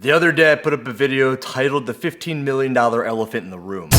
The other day I put up a video titled The $15 Million Elephant in the Room.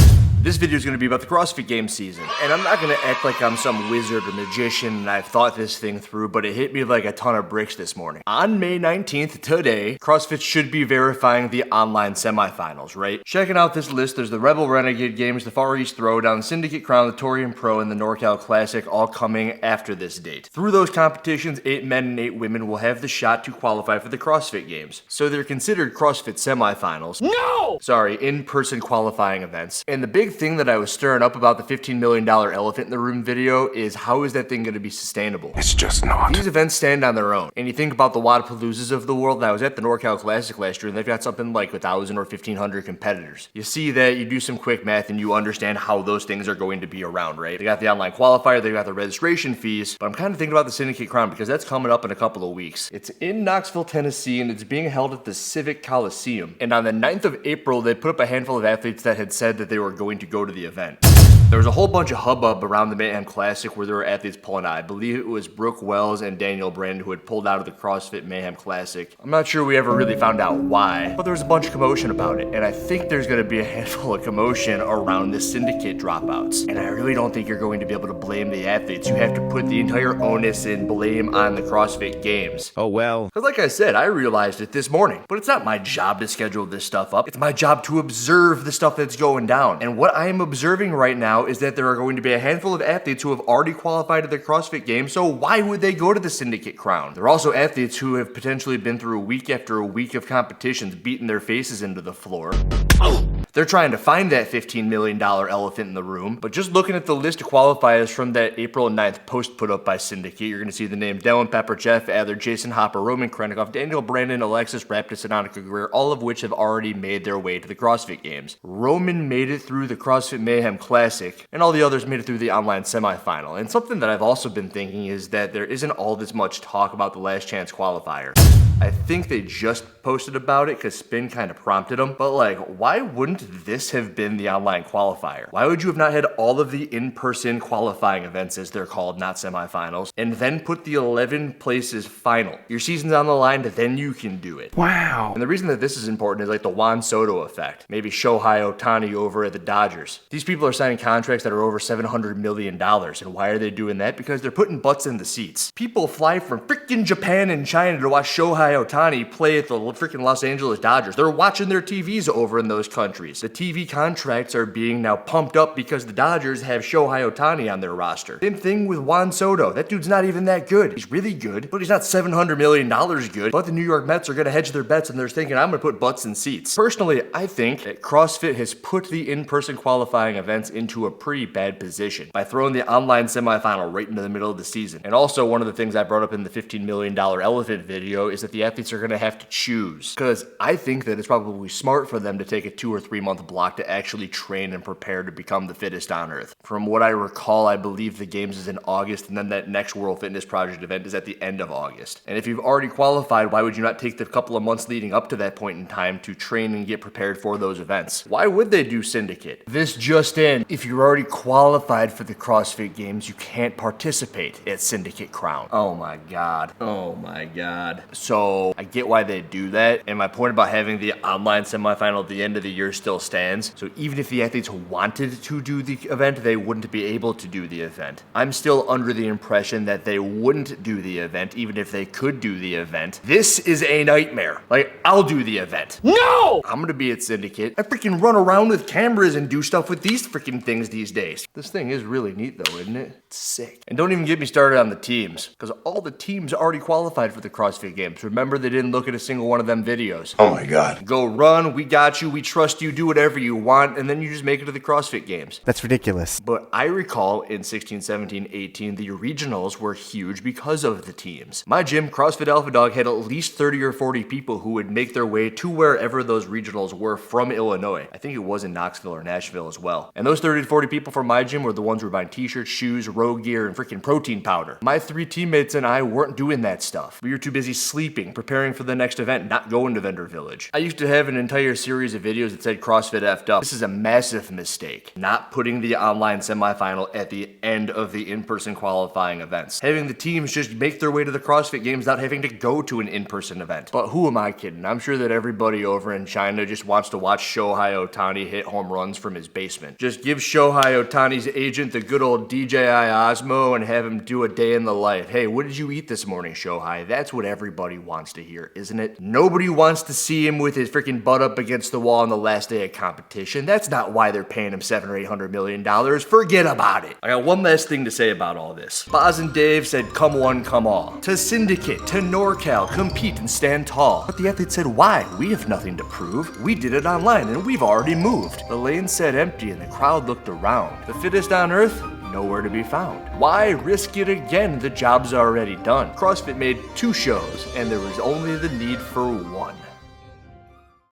This video is going to be about the CrossFit Games season, and I'm not going to act like I'm some wizard or magician and I've thought this thing through, but it hit me like a ton of bricks this morning. On May 19th, today, CrossFit should be verifying the online semifinals, right? Checking out this list, there's the Rebel Renegade Games, the Far East Throwdown, Syndicate Crown, the Torian Pro, and the NorCal Classic all coming after this date. Through those competitions, 8 men and 8 women will have the shot to qualify for the CrossFit Games. So they're considered CrossFit semifinals. No! Sorry, in-person qualifying events. And the big thing that I was stirring up about the $15 million elephant in the room video is how is that thing going to be sustainable? It's just not. These events stand on their own. And you think about the Wadapaloozas of the world, and I was at the NorCal Classic last year, and they've got something like 1,000 or 1,500 competitors. You see that, you do some quick math, and you understand how those things are going to be around, right? They got the online qualifier, they got the registration fees, but I'm kind of thinking about the Syndicate Crown because that's coming up in a couple of weeks. It's in Knoxville, Tennessee, and it's being held at the Civic Coliseum. And on the 9th of April, they put up a handful of athletes that had said that they were going to go to the event. There was a whole bunch of hubbub around the Mayhem Classic where there were athletes pulling out. I believe it was Brooke Wells and Daniel Brandon who had pulled out of the CrossFit Mayhem Classic. I'm not sure we ever really found out why, but there was a bunch of commotion about it. And I think there's going to be a handful of commotion around the syndicate dropouts. And I really don't think you're going to be able to blame the athletes. You have to put the entire onus and blame on the CrossFit Games. Oh well. Because like I said, I realized it this morning. But it's not my job to schedule this stuff up. It's my job to observe the stuff that's going down. And what I am observing right now is that there are going to be a handful of athletes who have already qualified to the CrossFit Games, so why would they go to the Syndicate Crown? There are also athletes who have potentially been through a week after a week of competitions beating their faces into the floor. They're trying to find that $15 million elephant in the room, but just looking at the list of qualifiers from that April 9th post put up by Syndicate, you're going to see the names Dylan Pepper, Jeff Adler, Jason Hopper, Roman Krennikov, Daniel Brandon, Alexis Raptis, and Annika Greer, all of which have already made their way to the CrossFit Games. Roman made it through the CrossFit Mayhem Classic, and all the others made it through the online semifinal. And something that I've also been thinking is that there isn't all this much talk about the last chance qualifier. I think they just posted about it because Spin kind of prompted them, but like, why wouldn't this have been the online qualifier? Why would you have not had all of the in-person qualifying events, as they're called, not semifinals, and then put the 11 places final? Your season's on the line, then you can do it. Wow. And the reason that this is important is like the Juan Soto effect. Maybe Shohei Ohtani over at the Dodgers. These people are signing contracts that are over $700 million, and why are they doing that? Because they're putting butts in the seats. People fly from freaking Japan and China to watch Shohei Ohtani play at the freaking Los Angeles Dodgers. They're watching their TVs over in those countries. The TV contracts are being now pumped up because the Dodgers have Shohei Ohtani on their roster. Same thing with Juan Soto. That dude's not even that good. He's really good, but he's not $700 million good. But the New York Mets are going to hedge their bets and they're thinking, I'm going to put butts in seats. Personally, I think that CrossFit has put the in-person qualifying events into a pretty bad position by throwing the online semifinal right into the middle of the season. And also, one of the things I brought up in the $15 million elephant video is that the athletes are going to have to choose. Because I think that it's probably smart for them to take a 2 or 3 month block to actually train and prepare to become the fittest on earth. From what I recall, I believe the games is in August, and then that next World Fitness Project event is at the end of August. And if you've already qualified, why would you not take the couple of months leading up to that point in time to train and get prepared for those events? Why would they do Syndicate? This just in, if you're already qualified for the CrossFit Games, you can't participate at Syndicate Crown. Oh my god. Oh my god. So I get why they do that, and my point about having the online semifinal at the end of the year still stands. So even if the athletes wanted to do the event, they wouldn't be able to do the event. I'm still under the impression that they wouldn't do the event even if they could do the event. This is a nightmare. Like, I'll do the event. No! I'm gonna be at Syndicate. I freaking run around with cameras and do stuff with these freaking things these days. This thing is really neat though, isn't it? It's sick. And don't even get me started on the teams, because all the teams already qualified for the CrossFit Games. Remember, they didn't look at a single one of them videos. Oh my god. Go run, we got you, we trust you, do whatever you want, and then you just make it to the CrossFit Games. That's ridiculous. But I recall in 16, 17, 18, the regionals were huge because of the teams. My gym, CrossFit Alpha Dog, had at least 30 or 40 people who would make their way to wherever those regionals were from Illinois. I think it was in Knoxville or Nashville as well. And those 30 to 40 people from my gym were the ones who were buying t-shirts, shoes, road gear, and freaking protein powder. My 3 teammates and I weren't doing that stuff. We were too busy sleeping sleeping, preparing for the next event, not going to Vendor Village. I used to have an entire series of videos that said CrossFit effed up. This is a massive mistake. Not putting the online semifinal at the end of the in-person qualifying events. Having the teams just make their way to the CrossFit Games without having to go to an in-person event. But who am I kidding? I'm sure that everybody over in China just wants to watch Shohei Ohtani hit home runs from his basement. Just give Shohei Ohtani's agent the good old DJI Osmo and have him do a day in the life. Hey, what did you eat this morning, Shohei? That's what everybody wants to hear, isn't it? Nobody wants to see him with his freaking butt up against the wall on the last day of competition. That's not why they're paying him $700 or $800 million. Forget about it. I got one last thing to say about all this. Boz and Dave said, come one, come all. To Syndicate, to NorCal, compete and stand tall. But the athlete said, why? We have nothing to prove. We did it online and we've already moved. The lane said empty and the crowd looked around. The fittest on earth? Nowhere to be found. Why risk it again? The job's already done. CrossFit made 2 shows and there was only the need for 1.